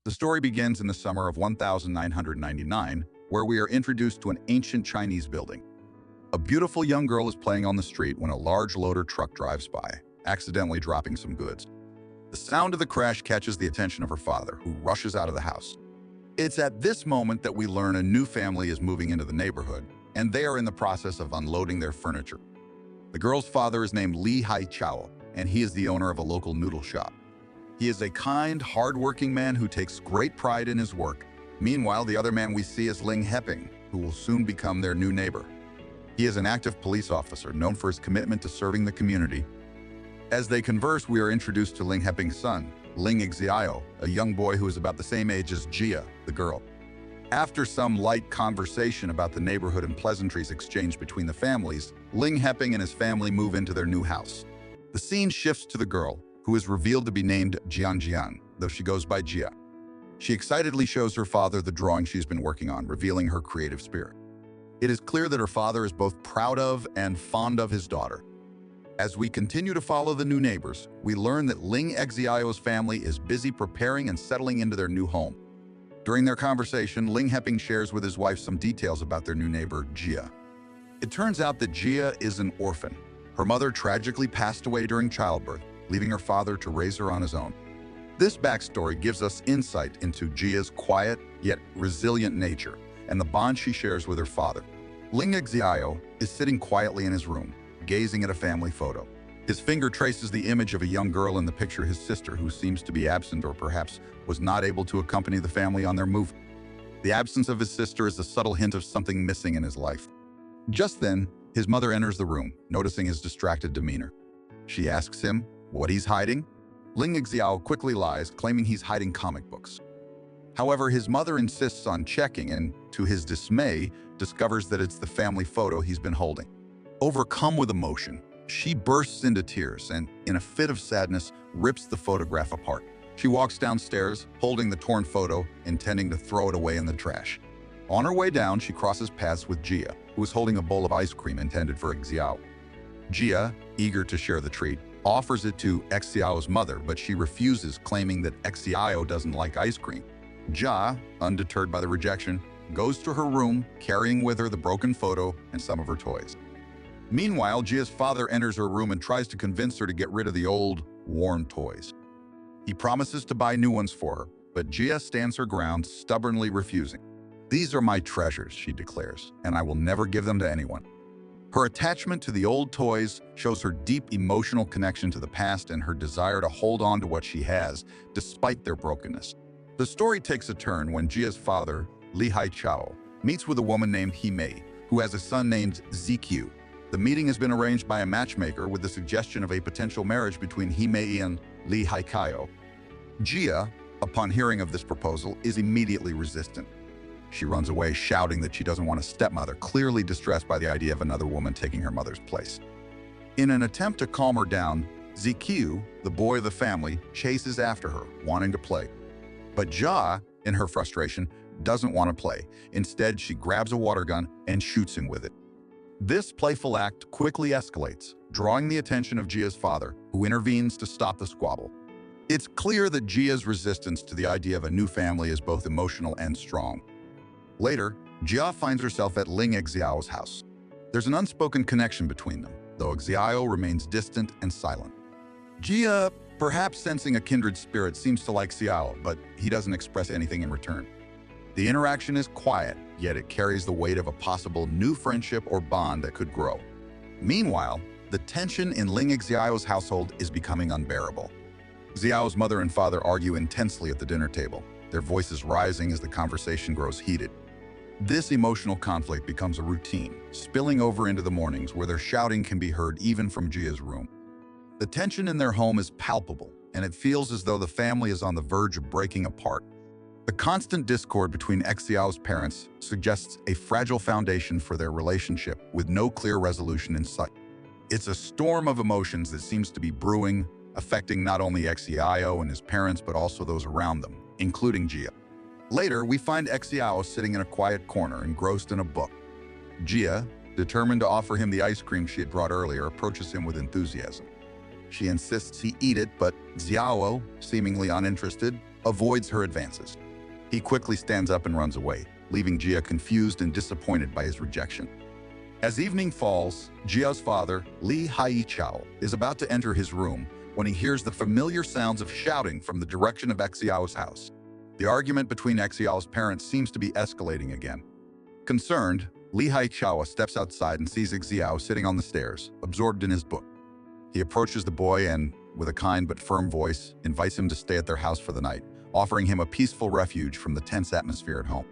The story begins in the summer of 1999, where we are introduced to an ancient Chinese building. A beautiful young girl is playing on the street when a large loader truck drives by, accidentally dropping some goods. The sound of the crash catches the attention of her father, who rushes out of the house. It's at this moment that we learn a new family is moving into the neighborhood, and they are in the process of unloading their furniture. The girl's father is named Li Haichao, and he is the owner of a local noodle shop. He is a kind, hard-working man who takes great pride in his work. Meanwhile, the other man we see is Ling Heping, who will soon become their new neighbor. He is an active police officer known for his commitment to serving the community. As they converse, we are introduced to Ling Heping's son, Ling Xiao, a young boy who is about the same age as Jia, the girl. After some light conversation about the neighborhood and pleasantries exchanged between the families, Ling Heping and his family move into their new house. The scene shifts to the girl, who is revealed to be named Jian, though she goes by Jia. She excitedly shows her father the drawing she's been working on, revealing her creative spirit. It is clear that her father is both proud of and fond of his daughter. As we continue to follow the new neighbors, we learn that Ling Xiao's family is busy preparing and settling into their new home. During their conversation, Ling Heping shares with his wife some details about their new neighbor, Jia. It turns out that Jia is an orphan. Her mother tragically passed away during childbirth, leaving her father to raise her on his own. This backstory gives us insight into Jia's quiet, yet resilient nature, and the bond she shares with her father. Ling Xiao is sitting quietly in his room, gazing at a family photo. His finger traces the image of a young girl in the picture, his sister, who seems to be absent or perhaps was not able to accompany the family on their move. The absence of his sister is a subtle hint of something missing in his life. Just then, his mother enters the room, noticing his distracted demeanor. She asks him what he's hiding. Ling Xiao quickly lies, claiming he's hiding comic books. However, his mother insists on checking and, to his dismay, discovers that it's the family photo he's been holding. Overcome with emotion, she bursts into tears and, in a fit of sadness, rips the photograph apart. She walks downstairs, holding the torn photo, intending to throw it away in the trash. On her way down, she crosses paths with Jia, who is holding a bowl of ice cream intended for Xiao. Jia, eager to share the treat, offers it to Xiao's mother, but she refuses, claiming that Xiao doesn't like ice cream. Jia, undeterred by the rejection, goes to her room, carrying with her the broken photo and some of her toys. Meanwhile, Jia's father enters her room and tries to convince her to get rid of the old, worn toys. He promises to buy new ones for her, but Jia stands her ground, stubbornly refusing. "These are my treasures," she declares, "and I will never give them to anyone." Her attachment to the old toys shows her deep emotional connection to the past and her desire to hold on to what she has, despite their brokenness. The story takes a turn when Jia's father, Li Haichao, meets with a woman named Himei, who has a son named ZQ. The meeting has been arranged by a matchmaker with the suggestion of a potential marriage between Himei and Li Haichao. Jia, upon hearing of this proposal, is immediately resistant. She runs away, shouting that she doesn't want a stepmother, clearly distressed by the idea of another woman taking her mother's place. In an attempt to calm her down, ZQ, the boy of the family, chases after her, wanting to play. But Jia, in her frustration, doesn't want to play. Instead, she grabs a water gun and shoots him with it. This playful act quickly escalates, drawing the attention of Jia's father, who intervenes to stop the squabble. It's clear that Jia's resistance to the idea of a new family is both emotional and strong. Later, Jia finds herself at Ling Xiao's house. There's an unspoken connection between them, though Xiao remains distant and silent. Jia, perhaps sensing a kindred spirit, seems to like Xiao, but he doesn't express anything in return. The interaction is quiet, yet it carries the weight of a possible new friendship or bond that could grow. Meanwhile, the tension in Ling Xiao's household is becoming unbearable. Xiao's mother and father argue intensely at the dinner table, their voices rising as the conversation grows heated. This emotional conflict becomes a routine, spilling over into the mornings where their shouting can be heard even from Jia's room. The tension in their home is palpable, and it feels as though the family is on the verge of breaking apart. The constant discord between Xiao's parents suggests a fragile foundation for their relationship with no clear resolution in sight. It's a storm of emotions that seems to be brewing, affecting not only Xiao and his parents but also those around them, including Jia. Later, we find Xiao sitting in a quiet corner, engrossed in a book. Jia, determined to offer him the ice cream she had brought earlier, approaches him with enthusiasm. She insists he eat it, but Xiao, seemingly uninterested, avoids her advances. He quickly stands up and runs away, leaving Jia confused and disappointed by his rejection. As evening falls, Jia's father, Li Haichao, is about to enter his room when he hears the familiar sounds of shouting from the direction of Xiao's house. The argument between Xiao's parents seems to be escalating again. Concerned, Li Haichao steps outside and sees Xiao sitting on the stairs, absorbed in his book. He approaches the boy and, with a kind but firm voice, invites him to stay at their house for the night, offering him a peaceful refuge from the tense atmosphere at home.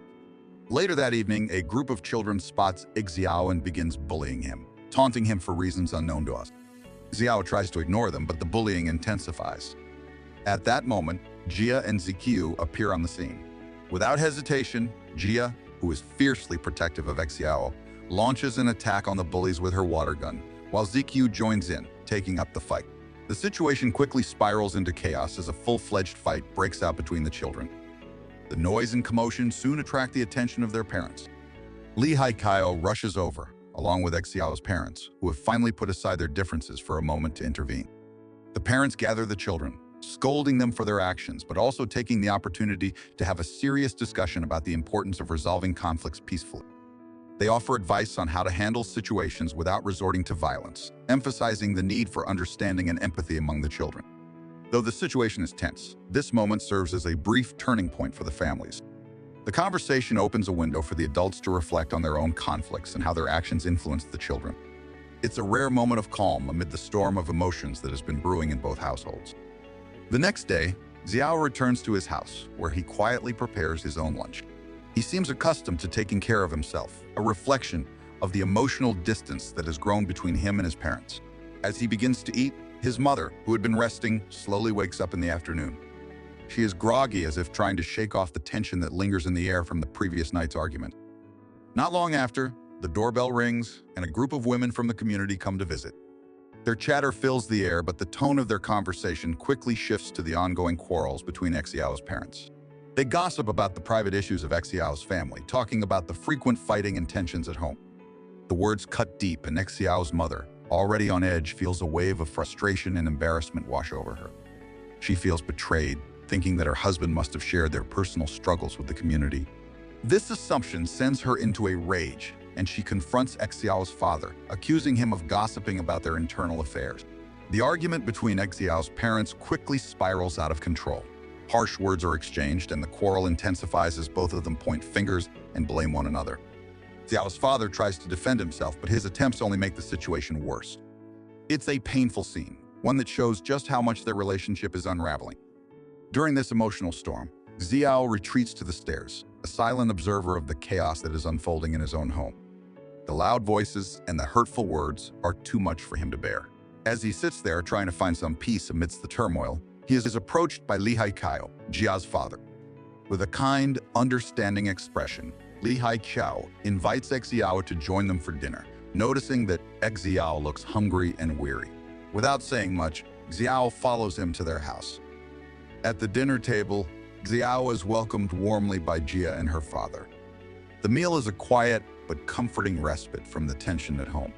Later that evening, a group of children spots Xiao and begins bullying him, taunting him for reasons unknown to us. Xiao tries to ignore them, but the bullying intensifies. At that moment, Jia and Ziqiu appear on the scene. Without hesitation, Jia, who is fiercely protective of Xiao, launches an attack on the bullies with her water gun, while Ziqiu joins in, taking up the fight. The situation quickly spirals into chaos as a full-fledged fight breaks out between the children. The noise and commotion soon attract the attention of their parents. Li Haichao rushes over, along with Xiao's parents, who have finally put aside their differences for a moment to intervene. The parents gather the children, scolding them for their actions, but also taking the opportunity to have a serious discussion about the importance of resolving conflicts peacefully. They offer advice on how to handle situations without resorting to violence, emphasizing the need for understanding and empathy among the children. Though the situation is tense, this moment serves as a brief turning point for the families. The conversation opens a window for the adults to reflect on their own conflicts and how their actions influence the children. It's a rare moment of calm amid the storm of emotions that has been brewing in both households. The next day, Xiao returns to his house, where he quietly prepares his own lunch. He seems accustomed to taking care of himself, a reflection of the emotional distance that has grown between him and his parents. As he begins to eat, his mother, who had been resting, slowly wakes up in the afternoon. She is groggy, as if trying to shake off the tension that lingers in the air from the previous night's argument. Not long after, the doorbell rings, and a group of women from the community come to visit. Their chatter fills the air, but the tone of their conversation quickly shifts to the ongoing quarrels between Xiao's parents. They gossip about the private issues of Xiao's family, talking about the frequent fighting and tensions at home. The words cut deep, and Xiao's mother, already on edge, feels a wave of frustration and embarrassment wash over her. She feels betrayed, thinking that her husband must have shared their personal struggles with the community. This assumption sends her into a rage, and she confronts Xiao's father, accusing him of gossiping about their internal affairs. The argument between Xiao's parents quickly spirals out of control. Harsh words are exchanged, and the quarrel intensifies as both of them point fingers and blame one another. Xiao's father tries to defend himself, but his attempts only make the situation worse. It's a painful scene, one that shows just how much their relationship is unraveling. During this emotional storm, Xiao retreats to the stairs, a silent observer of the chaos that is unfolding in his own home. The loud voices and the hurtful words are too much for him to bear. As he sits there trying to find some peace amidst the turmoil, he is approached by Li Haichao, Jia's father. With a kind, understanding expression, Li Haichao invites Xiao to join them for dinner, noticing that Xiao looks hungry and weary. Without saying much, Xiao follows him to their house. At the dinner table, Xiao is welcomed warmly by Jia and her father. The meal is a quiet but comforting respite from the tension at home.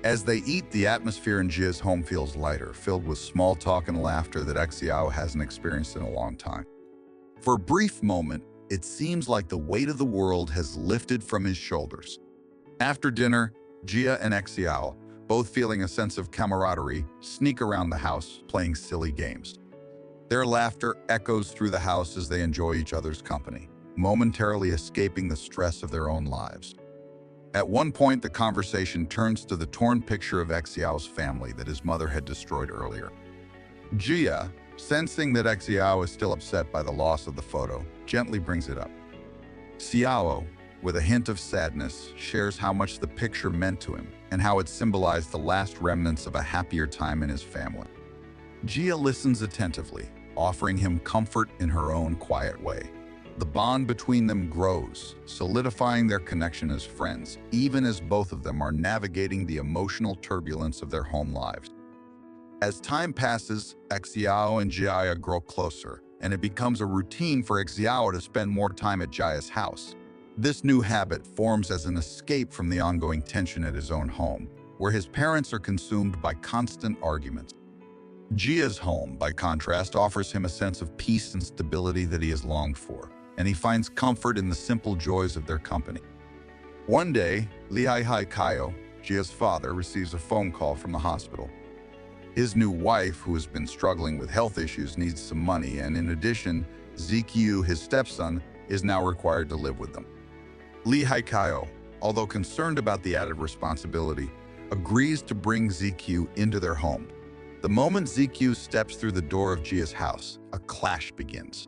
As they eat, the atmosphere in Jia's home feels lighter, filled with small talk and laughter that Xiao hasn't experienced in a long time. For a brief moment, it seems like the weight of the world has lifted from his shoulders. After dinner, Jia and Xiao, both feeling a sense of camaraderie, sneak around the house, playing silly games. Their laughter echoes through the house as they enjoy each other's company, momentarily escaping the stress of their own lives. At one point, the conversation turns to the torn picture of Xiao's family that his mother had destroyed earlier. Jia, sensing that Xiao is still upset by the loss of the photo, gently brings it up. Xiao, with a hint of sadness, shares how much the picture meant to him and how it symbolized the last remnants of a happier time in his family. Jia listens attentively, offering him comfort in her own quiet way. The bond between them grows, solidifying their connection as friends, even as both of them are navigating the emotional turbulence of their home lives. As time passes, Xiao and Jia grow closer, and it becomes a routine for Xiao to spend more time at Jia's house. This new habit forms as an escape from the ongoing tension at his own home, where his parents are consumed by constant arguments. Jia's home, by contrast, offers him a sense of peace and stability that he has longed for, and he finds comfort in the simple joys of their company. One day, Lihai Kaio, Jia's father, receives a phone call from the hospital. His new wife, who has been struggling with health issues, needs some money, and in addition, Zikyu, his stepson, is now required to live with them. Lihai Kaio, although concerned about the added responsibility, agrees to bring Zikyu into their home. The moment Zikyu steps through the door of Jia's house, a clash begins.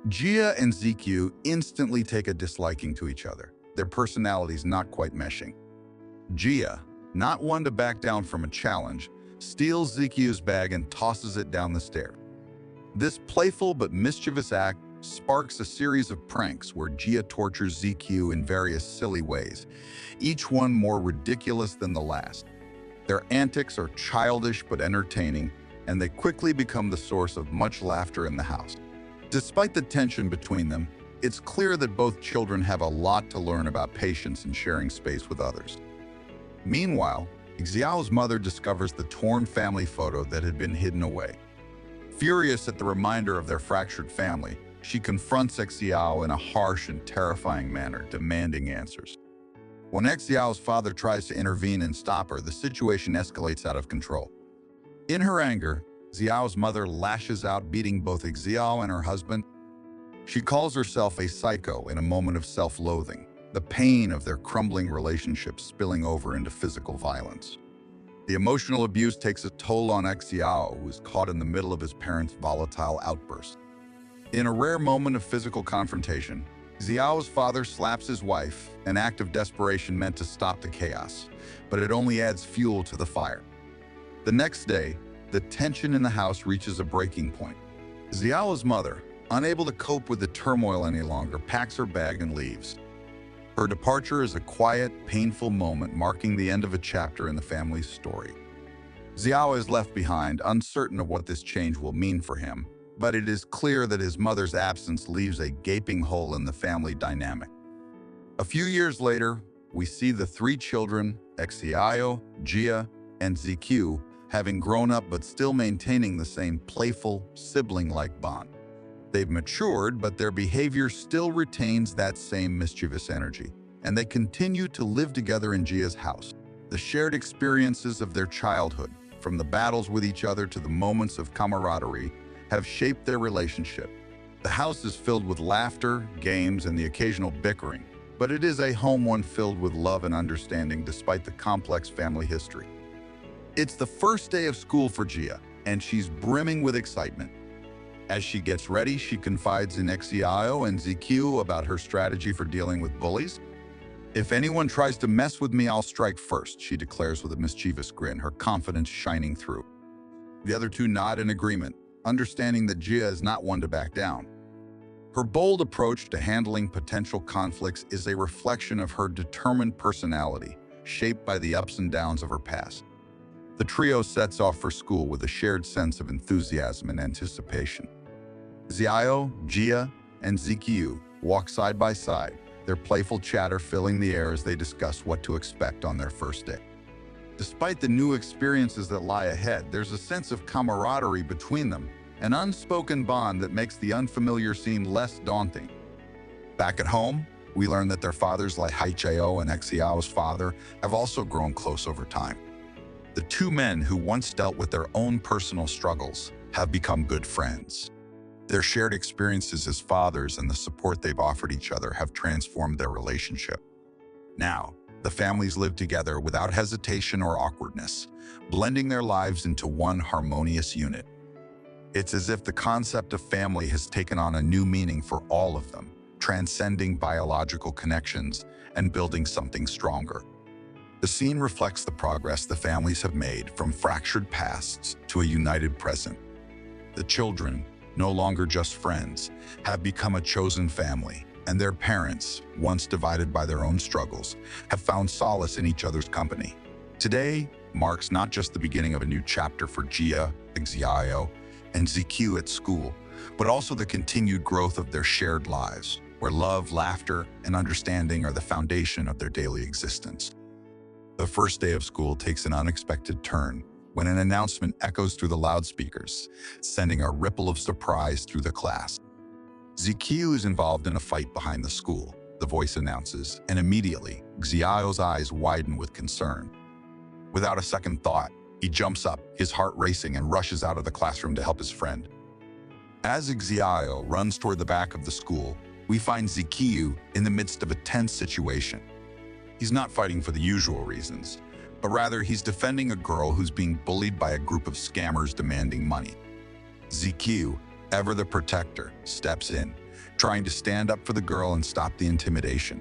Jia and Zikyu instantly take a disliking to each other, their personalities not quite meshing. Jia, not one to back down from a challenge, steals Zikyu's bag and tosses it down the stair. This playful but mischievous act sparks a series of pranks where Jia tortures Zikyu in various silly ways, each one more ridiculous than the last. Their antics are childish but entertaining, and they quickly become the source of much laughter in the house. Despite the tension between them, it's clear that both children have a lot to learn about patience and sharing space with others. Meanwhile, Xiao's mother discovers the torn family photo that had been hidden away. Furious at the reminder of their fractured family, she confronts Xiao in a harsh and terrifying manner, demanding answers. When Xiao's father tries to intervene and stop her, the situation escalates out of control. In her anger, Xiao's mother lashes out, beating both Xiao and her husband. She calls herself a psycho in a moment of self-loathing, the pain of their crumbling relationship spilling over into physical violence. The emotional abuse takes a toll on Xiao, who is caught in the middle of his parents' volatile outburst. In a rare moment of physical confrontation, Xiao's father slaps his wife, an act of desperation meant to stop the chaos, but it only adds fuel to the fire. The next day, the tension in the house reaches a breaking point. Xiao's mother, unable to cope with the turmoil any longer, packs her bag and leaves. Her departure is a quiet, painful moment marking the end of a chapter in the family's story. Xiao is left behind, uncertain of what this change will mean for him, but it is clear that his mother's absence leaves a gaping hole in the family dynamic. A few years later, we see the three children, Xiao, Jia, and Zikyu, having grown up but still maintaining the same playful, sibling-like bond. They've matured, but their behavior still retains that same mischievous energy, and they continue to live together in Jia's house. The shared experiences of their childhood, from the battles with each other to the moments of camaraderie, have shaped their relationship. The house is filled with laughter, games, and the occasional bickering, but it is a home one filled with love and understanding despite the complex family history. It's the first day of school for Jia, and she's brimming with excitement. As she gets ready, she confides in Xiao and Zikyu about her strategy for dealing with bullies. "If anyone tries to mess with me, I'll strike first," she declares with a mischievous grin, her confidence shining through. The other two nod in agreement, understanding that Jia is not one to back down. Her bold approach to handling potential conflicts is a reflection of her determined personality, shaped by the ups and downs of her past. The trio sets off for school with a shared sense of enthusiasm and anticipation. Xiao, Jia, and Zikyu walk side by side, their playful chatter filling the air as they discuss what to expect on their first day. Despite the new experiences that lie ahead, there's a sense of camaraderie between them, an unspoken bond that makes the unfamiliar seem less daunting. Back at home, we learn that their fathers, like Haichao and Xiao's father, have also grown close over time. The two men who once dealt with their own personal struggles have become good friends. Their shared experiences as fathers and the support they've offered each other have transformed their relationship. Now, the families live together without hesitation or awkwardness, blending their lives into one harmonious unit. It's as if the concept of family has taken on a new meaning for all of them, transcending biological connections and building something stronger. The scene reflects the progress the families have made from fractured pasts to a united present. The children, no longer just friends, have become a chosen family, and their parents, once divided by their own struggles, have found solace in each other's company. Today marks not just the beginning of a new chapter for Jia, Xiao, and Zikyu at school, but also the continued growth of their shared lives, where love, laughter, and understanding are the foundation of their daily existence. The first day of school takes an unexpected turn when an announcement echoes through the loudspeakers, sending a ripple of surprise through the class. ZQ is involved in a fight behind the school, the voice announces, and immediately, Xiao's eyes widen with concern. Without a second thought, he jumps up, his heart racing, and rushes out of the classroom to help his friend. As Xiao runs toward the back of the school, we find ZQ in the midst of a tense situation. He's not fighting for the usual reasons, but rather he's defending a girl who's being bullied by a group of scammers demanding money. ZQ, ever the protector, steps in, trying to stand up for the girl and stop the intimidation.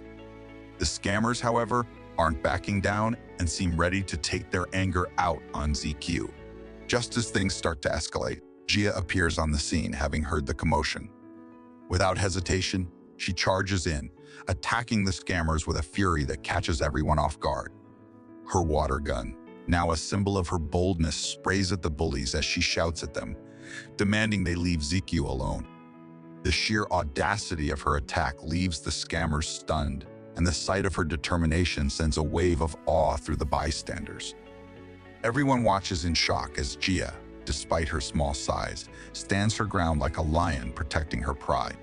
The scammers, however, aren't backing down and seem ready to take their anger out on ZQ. Just as things start to escalate, Jia appears on the scene, having heard the commotion. Without hesitation, she charges in, attacking the scammers with a fury that catches everyone off guard. Her water gun, now a symbol of her boldness, sprays at the bullies as she shouts at them, demanding they leave ZQ alone. The sheer audacity of her attack leaves the scammers stunned, and the sight of her determination sends a wave of awe through the bystanders. Everyone watches in shock as Jia, despite her small size, stands her ground like a lion protecting her pride.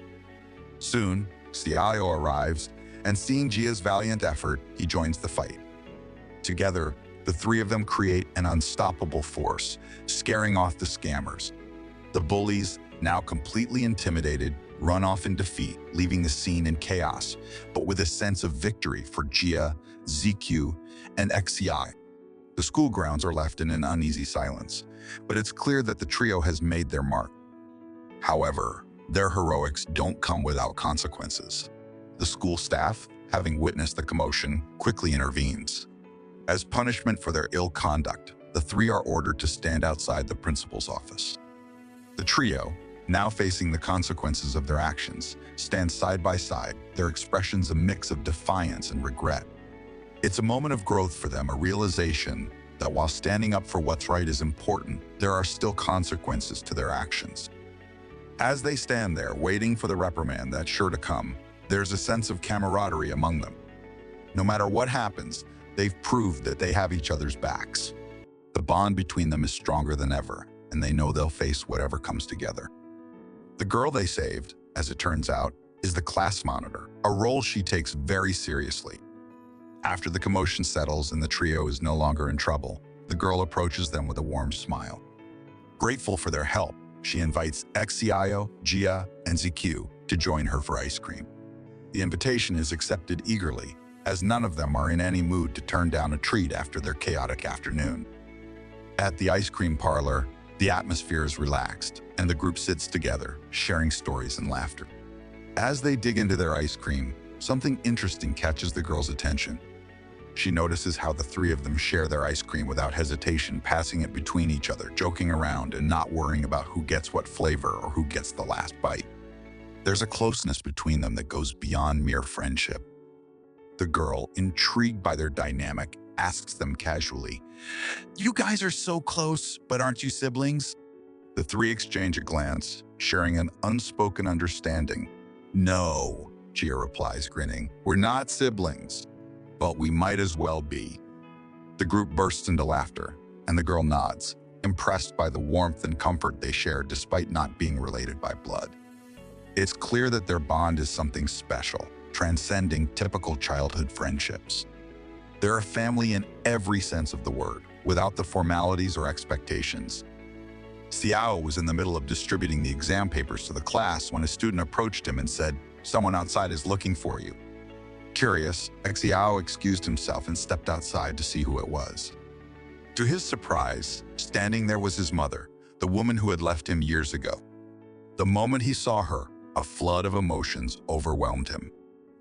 Soon, Xiao arrives, and seeing Jia's valiant effort, he joins the fight. Together, the three of them create an unstoppable force, scaring off the scammers. The bullies, now completely intimidated, run off in defeat, leaving the scene in chaos, but with a sense of victory for Jia, ZQ, and XCI. The school grounds are left in an uneasy silence, but it's clear that the trio has made their mark. However, their heroics don't come without consequences. The school staff, having witnessed the commotion, quickly intervenes. As punishment for their ill conduct, the three are ordered to stand outside the principal's office. The trio, now facing the consequences of their actions, stand side by side, their expressions a mix of defiance and regret. It's a moment of growth for them, a realization that while standing up for what's right is important, there are still consequences to their actions. As they stand there, waiting for the reprimand that's sure to come, there's a sense of camaraderie among them. No matter what happens, they've proved that they have each other's backs. The bond between them is stronger than ever, and they know they'll face whatever comes together. The girl they saved, as it turns out, is the class monitor, a role she takes very seriously. After the commotion settles and the trio is no longer in trouble, the girl approaches them with a warm smile. Grateful for their help, she invites Xiao, Jia, and ZQ to join her for ice cream. The invitation is accepted eagerly, as none of them are in any mood to turn down a treat after their chaotic afternoon. At the ice cream parlor, the atmosphere is relaxed, and the group sits together, sharing stories and laughter. As they dig into their ice cream, something interesting catches the girl's attention. She notices how the three of them share their ice cream without hesitation, passing it between each other, joking around and not worrying about who gets what flavor or who gets the last bite. There's a closeness between them that goes beyond mere friendship. The girl, intrigued by their dynamic, asks them casually, "You guys are so close, but aren't you siblings?" The three exchange a glance, sharing an unspoken understanding. "No," Jia replies, grinning. "We're not siblings, but we might as well be." The group bursts into laughter, and the girl nods, impressed by the warmth and comfort they share despite not being related by blood. It's clear that their bond is something special, transcending typical childhood friendships. They're a family in every sense of the word, without the formalities or expectations. Xiao was in the middle of distributing the exam papers to the class when a student approached him and said, "Someone outside is looking for you." Curious, Xiao excused himself and stepped outside to see who it was. To his surprise, standing there was his mother, the woman who had left him years ago. The moment he saw her, a flood of emotions overwhelmed him.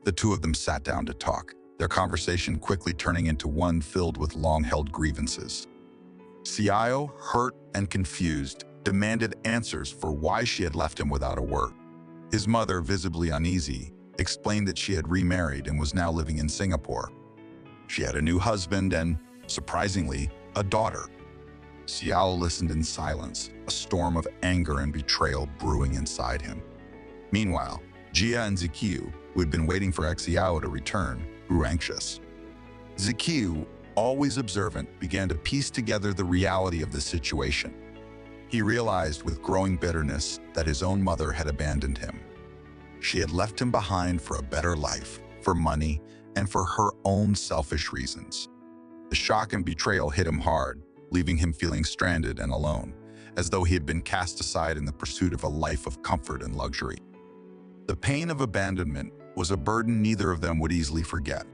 The two of them sat down to talk, their conversation quickly turning into one filled with long-held grievances. Xiao, hurt and confused, demanded answers for why she had left him without a word. His mother, visibly uneasy, explained that she had remarried and was now living in Singapore. She had a new husband and, surprisingly, a daughter. Xiao listened in silence, a storm of anger and betrayal brewing inside him. Meanwhile, Jia and ZQ, who had been waiting for Xiao to return, grew anxious. ZQ, always observant, began to piece together the reality of the situation. He realized with growing bitterness that his own mother had abandoned him. She had left him behind for a better life, for money, and for her own selfish reasons. The shock and betrayal hit him hard, leaving him feeling stranded and alone, as though he had been cast aside in the pursuit of a life of comfort and luxury. The pain of abandonment was a burden neither of them would easily forget.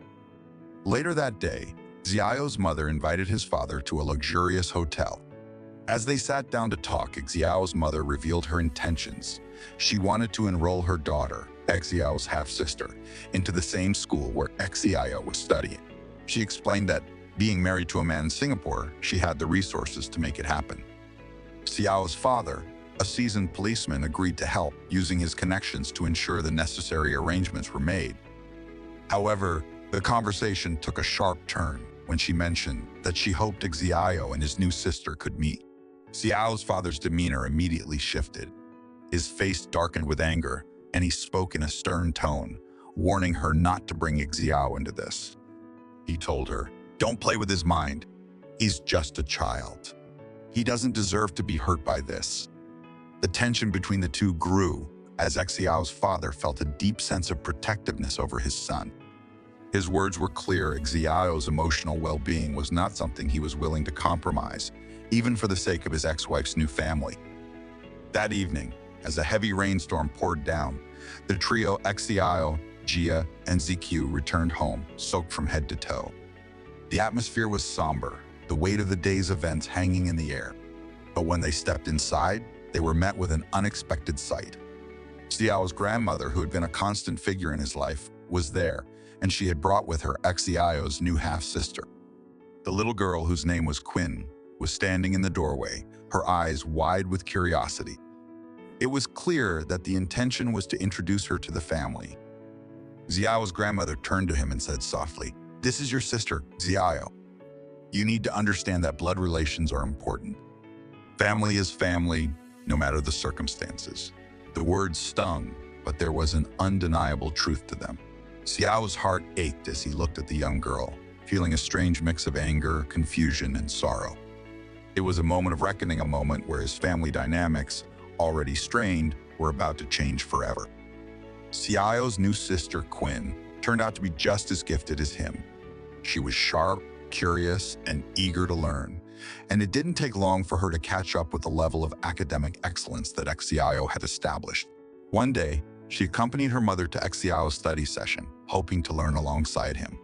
Later that day, Xiao's mother invited his father to a luxurious hotel. As they sat down to talk, Xiao's mother revealed her intentions. She wanted to enroll her daughter, Xiao's half-sister, into the same school where Xiao was studying. She explained that, being married to a man in Singapore, she had the resources to make it happen. Xiao's father, a seasoned policeman, agreed to help, using his connections to ensure the necessary arrangements were made. However, the conversation took a sharp turn when she mentioned that she hoped Xiao and his new sister could meet. Xiao's father's demeanor immediately shifted. His face darkened with anger, and he spoke in a stern tone, warning her not to bring Xiao into this. He told her, "Don't play with his mind. He's just a child. He doesn't deserve to be hurt by this." The tension between the two grew as Xiao's father felt a deep sense of protectiveness over his son. His words were clear. Xiao's emotional well-being was not something he was willing to compromise, even for the sake of his ex-wife's new family. That evening, as a heavy rainstorm poured down, the trio Xiao, Jia, and ZQ returned home, soaked from head to toe. The atmosphere was somber, the weight of the day's events hanging in the air. But when they stepped inside, they were met with an unexpected sight. Xiao's grandmother, who had been a constant figure in his life, was there, and she had brought with her Xiao's new half-sister. The little girl, whose name was Quinn, was standing in the doorway, her eyes wide with curiosity. It was clear that the intention was to introduce her to the family. Xiao's grandmother turned to him and said softly, "This is your sister, Xiao. You need to understand that blood relations are important. Family is family, no matter the circumstances." The words stung, but there was an undeniable truth to them. Xiao's heart ached as he looked at the young girl, feeling a strange mix of anger, confusion, and sorrow. It was a moment of reckoning, a moment where his family dynamics, already strained, were about to change forever. Xiao's new sister, Quinn, turned out to be just as gifted as him. She was sharp, curious, and eager to learn, and it didn't take long for her to catch up with the level of academic excellence that Xiao had established. One day, she accompanied her mother to Xiao's study session, hoping to learn alongside him.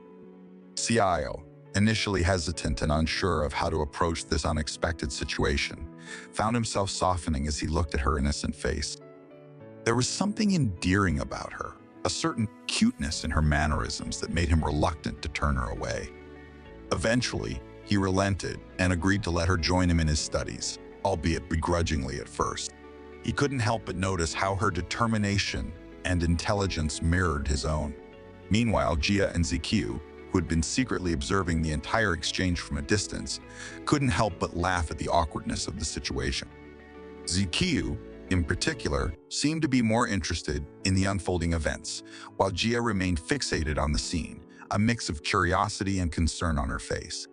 Xiao, initially hesitant and unsure of how to approach this unexpected situation, found himself softening as he looked at her innocent face. There was something endearing about her, a certain cuteness in her mannerisms that made him reluctant to turn her away. Eventually, he relented and agreed to let her join him in his studies, albeit begrudgingly at first. He couldn't help but notice how her determination and intelligence mirrored his own. Meanwhile, Jia and ZQ, who had been secretly observing the entire exchange from a distance, couldn't help but laugh at the awkwardness of the situation. ZQ, in particular, seemed to be more interested in the unfolding events, while Jia remained fixated on the scene, a mix of curiosity and concern on her face.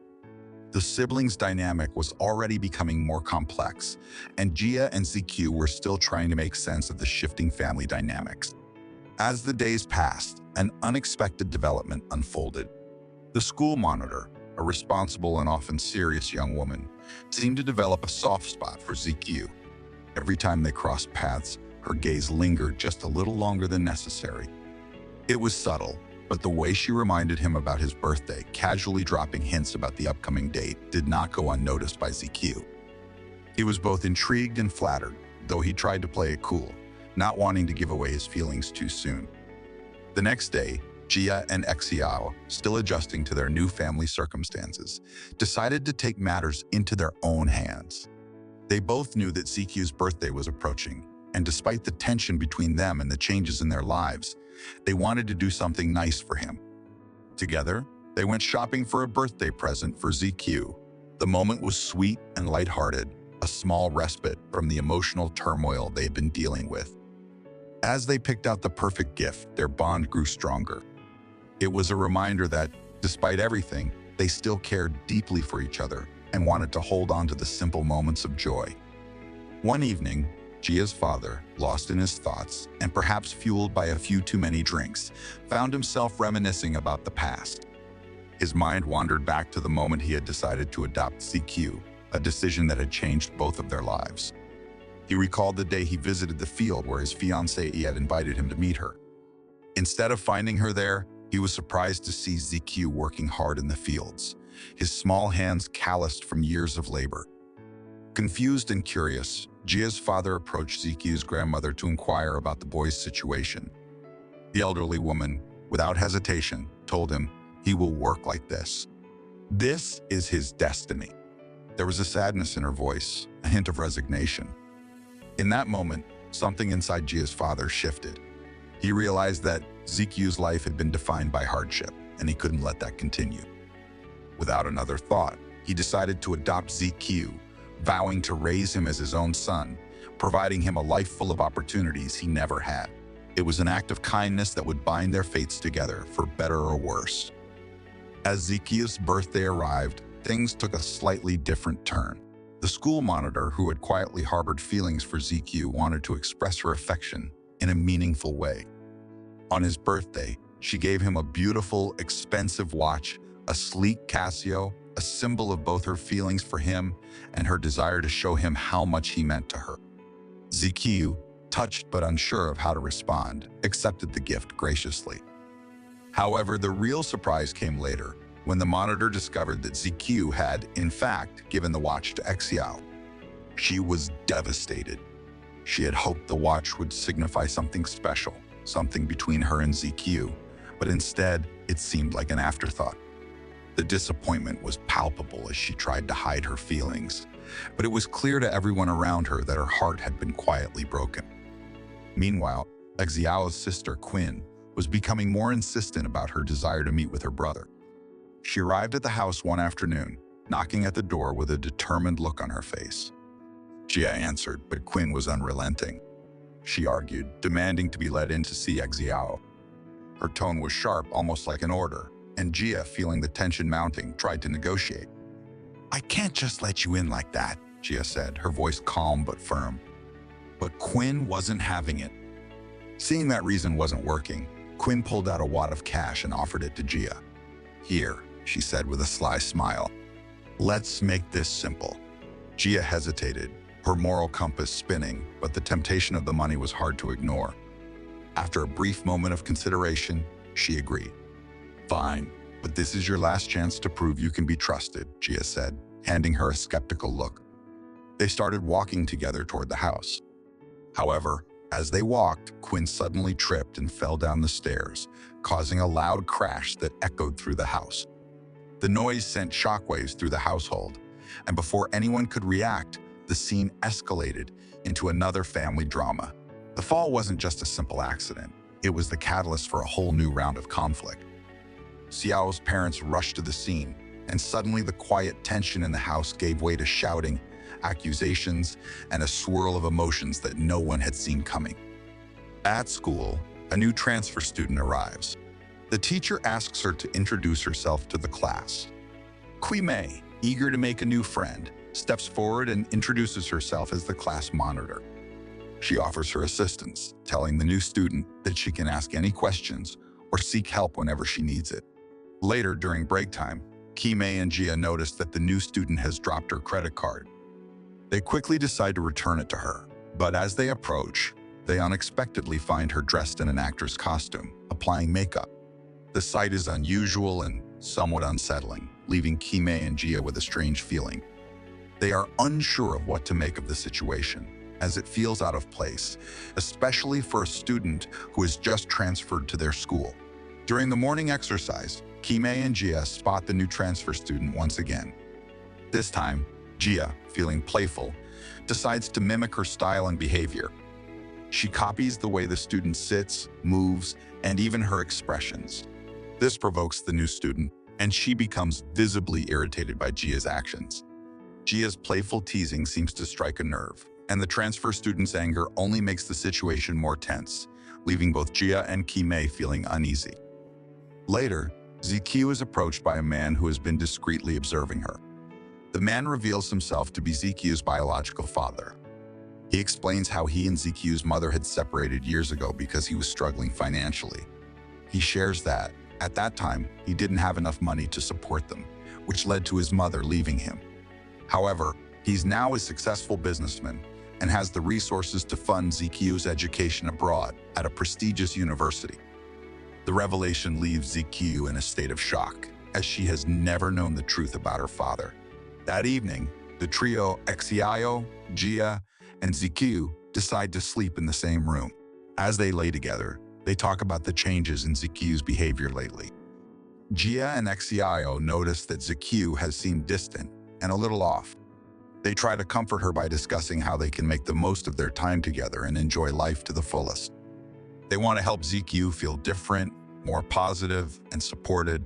The siblings' dynamic was already becoming more complex, and Jia and ZQ were still trying to make sense of the shifting family dynamics. As the days passed, an unexpected development unfolded. The school monitor, a responsible and often serious young woman, seemed to develop a soft spot for ZQ. Every time they crossed paths, her gaze lingered just a little longer than necessary. It was subtle, but the way she reminded him about his birthday, casually dropping hints about the upcoming date, did not go unnoticed by ZQ. He was both intrigued and flattered, though he tried to play it cool, not wanting to give away his feelings too soon. The next day, Jia and Xiao, still adjusting to their new family circumstances, decided to take matters into their own hands. They both knew that ZQ's birthday was approaching, and despite the tension between them and the changes in their lives, they wanted to do something nice for him. Together, they went shopping for a birthday present for ZQ. The moment was sweet and lighthearted, a small respite from the emotional turmoil they had been dealing with. As they picked out the perfect gift, their bond grew stronger. It was a reminder that, despite everything, they still cared deeply for each other and wanted to hold on to the simple moments of joy. One evening, Jia's father, lost in his thoughts and perhaps fueled by a few too many drinks, found himself reminiscing about the past. His mind wandered back to the moment he had decided to adopt ZQ, a decision that had changed both of their lives. He recalled the day he visited the field where his fiancée had invited him to meet her. Instead of finding her there, he was surprised to see ZQ working hard in the fields, his small hands calloused from years of labor. Confused and curious, Jia's father approached ZQ's grandmother to inquire about the boy's situation. The elderly woman, without hesitation, told him, "He will work like this. This is his destiny." There was a sadness in her voice, a hint of resignation. In that moment, something inside Jia's father shifted. He realized that ZQ's life had been defined by hardship, and he couldn't let that continue. Without another thought, he decided to adopt ZQ, vowing to raise him as his own son, providing him a life full of opportunities he never had. It was an act of kindness that would bind their fates together, for better or worse. As ZQ's birthday arrived, things took a slightly different turn. The school monitor, who had quietly harbored feelings for ZQ, wanted to express her affection in a meaningful way. On his birthday, she gave him a beautiful, expensive watch, a sleek Casio, a symbol of both her feelings for him and her desire to show him how much he meant to her. ZQ, touched but unsure of how to respond, accepted the gift graciously. However, the real surprise came later, when the monitor discovered that ZQ had, in fact, given the watch to Xiao. She was devastated. She had hoped the watch would signify something special, something between her and ZQ, but instead, it seemed like an afterthought. The disappointment was palpable as she tried to hide her feelings, but it was clear to everyone around her that her heart had been quietly broken. Meanwhile, Xiao's sister, Quinn, was becoming more insistent about her desire to meet with her brother. She arrived at the house one afternoon, knocking at the door with a determined look on her face. Jia answered, but Quinn was unrelenting. She argued, demanding to be let in to see Xiao. Her tone was sharp, almost like an order, and Jia, feeling the tension mounting, tried to negotiate. "I can't just let you in like that," Jia said, her voice calm but firm. But Quinn wasn't having it. Seeing that reason wasn't working, Quinn pulled out a wad of cash and offered it to Jia. "Here," she said with a sly smile. "Let's make this simple." Jia hesitated, her moral compass spinning, but the temptation of the money was hard to ignore. After a brief moment of consideration, she agreed. "Fine, but this is your last chance to prove you can be trusted," Jia said, handing her a skeptical look. They started walking together toward the house. However, as they walked, Quinn suddenly tripped and fell down the stairs, causing a loud crash that echoed through the house. The noise sent shockwaves through the household, and before anyone could react, the scene escalated into another family drama. The fall wasn't just a simple accident. It was the catalyst for a whole new round of conflict. Xiao's parents rushed to the scene, and suddenly the quiet tension in the house gave way to shouting, accusations, and a swirl of emotions that no one had seen coming. At school, a new transfer student arrives. The teacher asks her to introduce herself to the class. Kui Mei, eager to make a new friend, steps forward and introduces herself as the class monitor. She offers her assistance, telling the new student that she can ask any questions or seek help whenever she needs it. Later, during break time, Kui Mei and Jia notice that the new student has dropped her credit card. They quickly decide to return it to her, but as they approach, they unexpectedly find her dressed in an actor's costume, applying makeup. The sight is unusual and somewhat unsettling, leaving Kui Mei and Jia with a strange feeling. They are unsure of what to make of the situation, as it feels out of place, especially for a student who has just transferred to their school. During the morning exercise, Kui Mei and Jia spot the new transfer student once again. This time, Jia, feeling playful, decides to mimic her style and behavior. She copies the way the student sits, moves, and even her expressions. This provokes the new student, and she becomes visibly irritated by Jia's actions. Jia's playful teasing seems to strike a nerve, and the transfer student's anger only makes the situation more tense, leaving both Jia and Kui Mei feeling uneasy. Later, ZQ is approached by a man who has been discreetly observing her. The man reveals himself to be ZQ's biological father. He explains how he and ZQ's mother had separated years ago because he was struggling financially. He shares that, at that time, he didn't have enough money to support them, which led to his mother leaving him. However, he's now a successful businessman and has the resources to fund ZQ's education abroad at a prestigious university. The revelation leaves ZQ in a state of shock, as she has never known the truth about her father. That evening, the trio Xiao, Jia, and ZQ decide to sleep in the same room. As they lay together, they talk about the changes in ZQ's behavior lately. Jia and Xiao notice that ZQ has seemed distant and a little off. They try to comfort her by discussing how they can make the most of their time together and enjoy life to the fullest. They want to help ZQ feel different, more positive, and supported,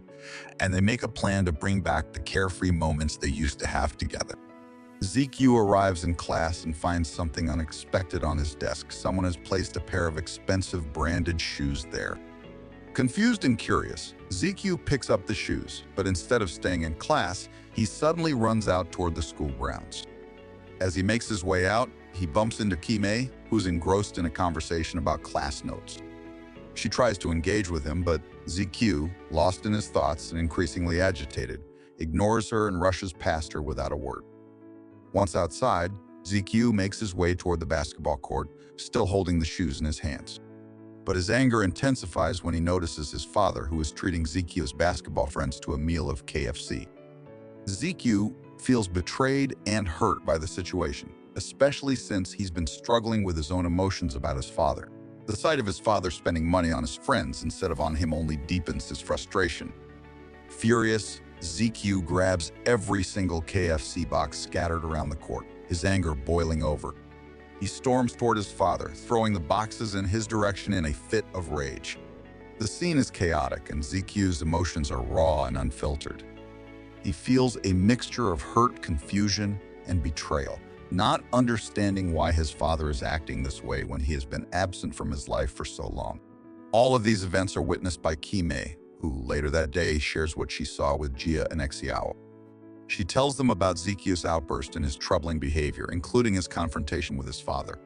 and they make a plan to bring back the carefree moments they used to have together. ZQ arrives in class and finds something unexpected on his desk. Someone has placed a pair of expensive branded shoes there. Confused and curious, ZQ picks up the shoes, but instead of staying in class, he suddenly runs out toward the school grounds. As he makes his way out, he bumps into Kimei, who's engrossed in a conversation about class notes. She tries to engage with him, but ZQ, lost in his thoughts and increasingly agitated, ignores her and rushes past her without a word. Once outside, ZQ makes his way toward the basketball court, still holding the shoes in his hands. But his anger intensifies when he notices his father, who is treating ZQ's basketball friends to a meal of KFC. ZQ feels betrayed and hurt by the situation, especially since he's been struggling with his own emotions about his father. The sight of his father spending money on his friends instead of on him only deepens his frustration. Furious, ZQ grabs every single KFC box scattered around the court, his anger boiling over. He storms toward his father, throwing the boxes in his direction in a fit of rage. The scene is chaotic, and ZQ's emotions are raw and unfiltered. He feels a mixture of hurt, confusion, and betrayal, not understanding why his father is acting this way when he has been absent from his life for so long. All of these events are witnessed by Kimei, who later that day shares what she saw with Jia and Xiao. She tells them about ZQ's outburst and his troubling behavior, including his confrontation with his father.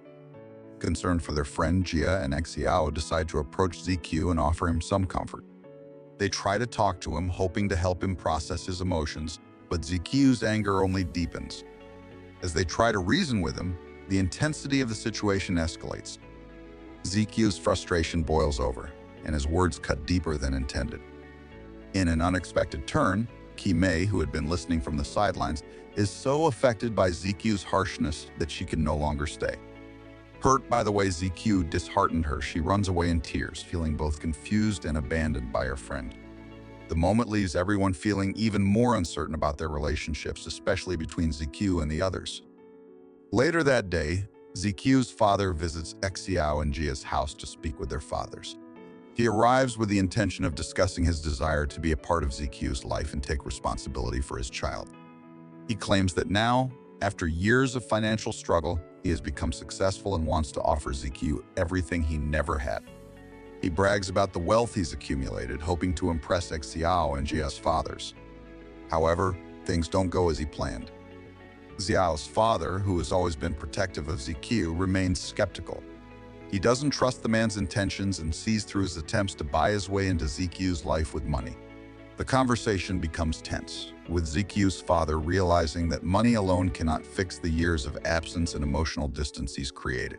Concerned for their friend, Jia and Xiao decide to approach ZQ and offer him some comfort. They try to talk to him, hoping to help him process his emotions, but ZQ's anger only deepens. As they try to reason with him, the intensity of the situation escalates. ZQ's frustration boils over, and his words cut deeper than intended. In an unexpected turn, Kimei, who had been listening from the sidelines, is so affected by ZQ's harshness that she can no longer stay. Hurt by the way ZQ disheartened her, she runs away in tears, feeling both confused and abandoned by her friend. The moment leaves everyone feeling even more uncertain about their relationships, especially between ZQ and the others. Later that day, ZQ's father visits Xiao and Jia's house to speak with their fathers. He arrives with the intention of discussing his desire to be a part of ZQ's life and take responsibility for his child. He claims that now, after years of financial struggle, he has become successful and wants to offer ZQ everything he never had. He brags about the wealth he's accumulated, hoping to impress Xiao and Jia's fathers. However, things don't go as he planned. Xiao's father, who has always been protective of ZQ, remains skeptical. He doesn't trust the man's intentions and sees through his attempts to buy his way into ZQ's life with money. The conversation becomes tense, with ZQ's father realizing that money alone cannot fix the years of absence and emotional distance he's created.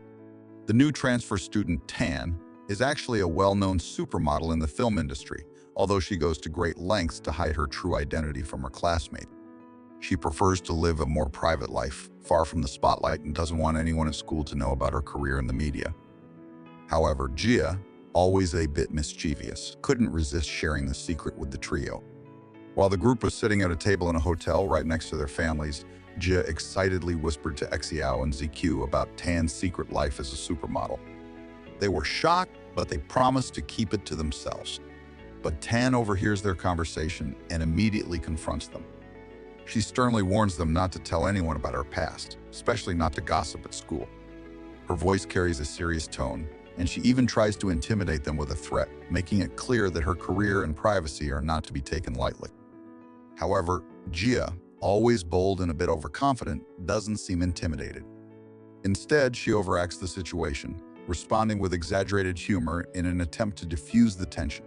The new transfer student, Tan, is actually a well-known supermodel in the film industry, although she goes to great lengths to hide her true identity from her classmate. She prefers to live a more private life, far from the spotlight, and doesn't want anyone at school to know about her career in the media. However, Jia, always a bit mischievous, couldn't resist sharing the secret with the trio. While the group was sitting at a table in a hotel right next to their families, Jia excitedly whispered to Xiao and ZQ about Tan's secret life as a supermodel. They were shocked, but they promised to keep it to themselves. But Tan overhears their conversation and immediately confronts them. She sternly warns them not to tell anyone about her past, especially not to gossip at school. Her voice carries a serious tone, and she even tries to intimidate them with a threat, making it clear that her career and privacy are not to be taken lightly. However, Jia, always bold and a bit overconfident, doesn't seem intimidated. Instead, she overacts the situation, responding with exaggerated humor in an attempt to diffuse the tension.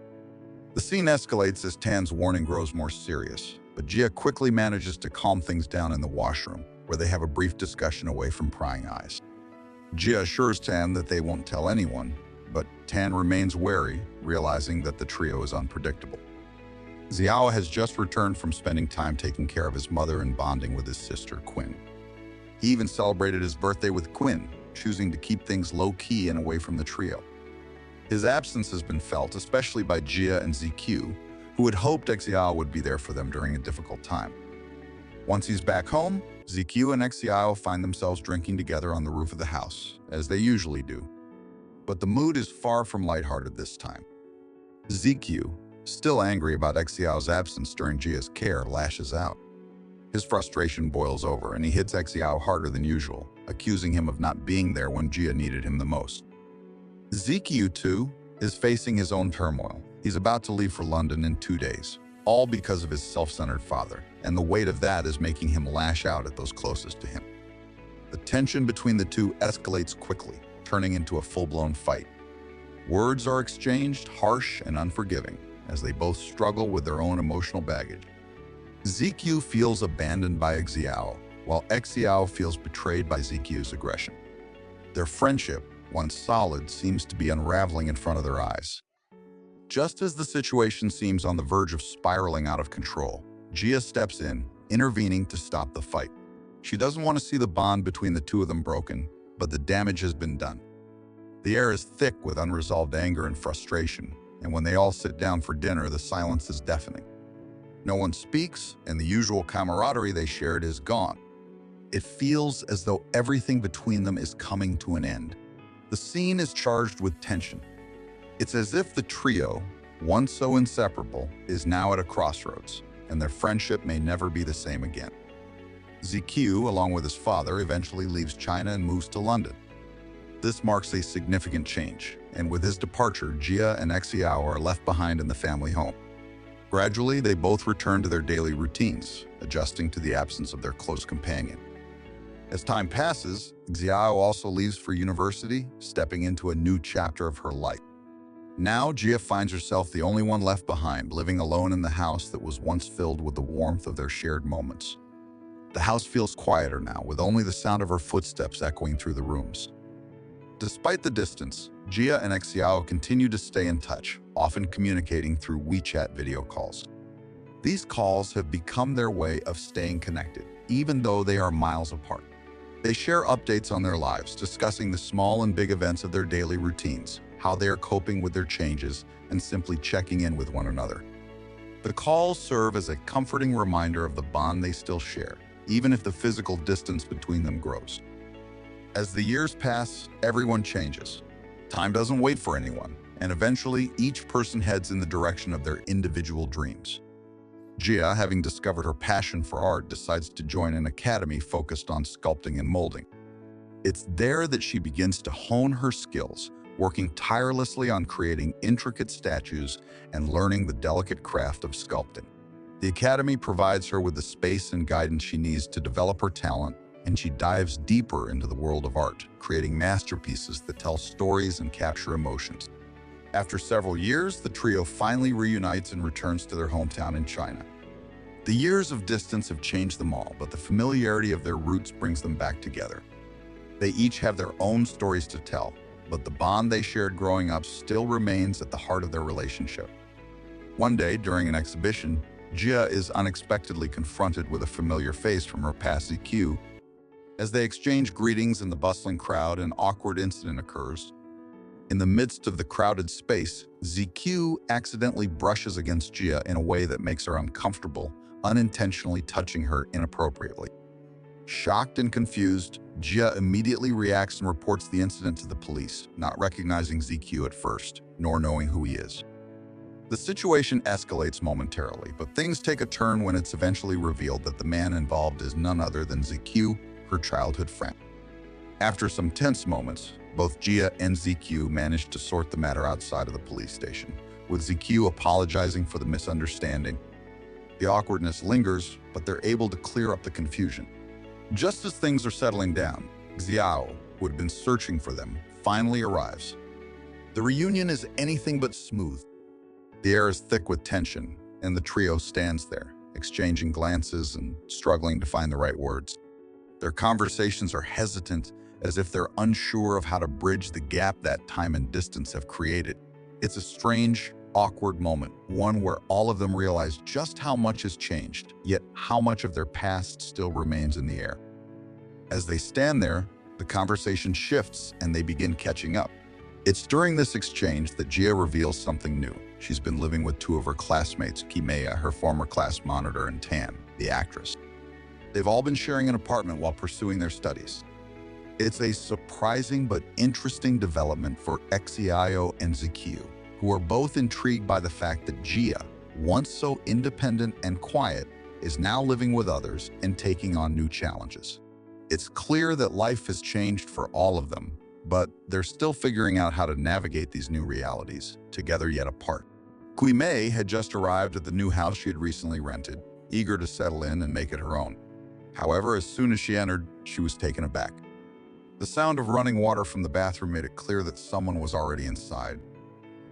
The scene escalates as Tan's warning grows more serious, but Jia quickly manages to calm things down in the washroom, where they have a brief discussion away from prying eyes. Jia assures Tan that they won't tell anyone, but Tan remains wary, realizing that the trio is unpredictable. Xiao has just returned from spending time taking care of his mother and bonding with his sister, Quinn. He even celebrated his birthday with Quinn, choosing to keep things low-key and away from the trio. His absence has been felt, especially by Jia and ZQ, who had hoped Xiao would be there for them during a difficult time. Once he's back home, ZQ and Xiao find themselves drinking together on the roof of the house, as they usually do. But the mood is far from lighthearted this time. ZQ, still angry about Xiao's absence during Jia's care, lashes out. His frustration boils over and he hits Xiao harder than usual, accusing him of not being there when Jia needed him the most. ZQ, too, is facing his own turmoil. He's about to leave for London in 2 days, all because of his self-centered father, and the weight of that is making him lash out at those closest to him. The tension between the two escalates quickly, turning into a full-blown fight. Words are exchanged, harsh and unforgiving, as they both struggle with their own emotional baggage. ZQ feels abandoned by Xiao, while Xiao feels betrayed by ZQ's aggression. Their friendship, once solid, seems to be unraveling in front of their eyes. Just as the situation seems on the verge of spiraling out of control, Jia steps in, intervening to stop the fight. She doesn't want to see the bond between the two of them broken, but the damage has been done. The air is thick with unresolved anger and frustration, and when they all sit down for dinner, the silence is deafening. No one speaks, and the usual camaraderie they shared is gone. It feels as though everything between them is coming to an end. The scene is charged with tension. It's as if the trio, once so inseparable, is now at a crossroads, and their friendship may never be the same again. ZQ, along with his father, eventually leaves China and moves to London. This marks a significant change, and with his departure, Jia and Xiao are left behind in the family home. Gradually, they both return to their daily routines, adjusting to the absence of their close companion. As time passes, Xiao also leaves for university, stepping into a new chapter of her life. Now, Jia finds herself the only one left behind, living alone in the house that was once filled with the warmth of their shared moments. The house feels quieter now, with only the sound of her footsteps echoing through the rooms. Despite the distance, Jia and Xiao continue to stay in touch, often communicating through WeChat video calls. These calls have become their way of staying connected, even though they are miles apart. They share updates on their lives, discussing the small and big events of their daily routines, how they are coping with their changes, and simply checking in with one another. The calls serve as a comforting reminder of the bond they still share, even if the physical distance between them grows. As the years pass, everyone changes. Time doesn't wait for anyone, and eventually each person heads in the direction of their individual dreams. Jia, having discovered her passion for art, decides to join an academy focused on sculpting and molding. It's there that she begins to hone her skills, working tirelessly on creating intricate statues and learning the delicate craft of sculpting. The academy provides her with the space and guidance she needs to develop her talent, and she dives deeper into the world of art, creating masterpieces that tell stories and capture emotions. After several years, the trio finally reunites and returns to their hometown in China. The years of distance have changed them all, but the familiarity of their roots brings them back together. They each have their own stories to tell, but the bond they shared growing up still remains at the heart of their relationship. One day, during an exhibition, Jia is unexpectedly confronted with a familiar face from her past ZQ. As they exchange greetings in the bustling crowd, an awkward incident occurs. In the midst of the crowded space, ZQ accidentally brushes against Jia in a way that makes her uncomfortable, unintentionally touching her inappropriately. Shocked and confused, Jia immediately reacts and reports the incident to the police, not recognizing ZQ at first, nor knowing who he is. The situation escalates momentarily, but things take a turn when it's eventually revealed that the man involved is none other than ZQ, her childhood friend. After some tense moments, both Jia and ZQ manage to sort the matter outside of the police station, with ZQ apologizing for the misunderstanding. The awkwardness lingers, but they're able to clear up the confusion. Just as things are settling down, Xiao, who had been searching for them, finally arrives. The reunion is anything but smooth. The air is thick with tension, and the trio stands there, exchanging glances and struggling to find the right words. Their conversations are hesitant, as if they're unsure of how to bridge the gap that time and distance have created. It's a strange, awkward moment, one where all of them realize just how much has changed, yet how much of their past still remains in the air. As they stand there, the conversation shifts and they begin catching up. It's during this exchange that Jia reveals something new. She's been living with two of her classmates, Kimea, her former class monitor, and Tan, the actress. They've all been sharing an apartment while pursuing their studies. It's a surprising but interesting development for Xiao and ZQ, who are both intrigued by the fact that Jia, once so independent and quiet, is now living with others and taking on new challenges. It's clear that life has changed for all of them, but they're still figuring out how to navigate these new realities, together yet apart. Kui Mei had just arrived at the new house she had recently rented, eager to settle in and make it her own. However, as soon as she entered, she was taken aback. The sound of running water from the bathroom made it clear that someone was already inside.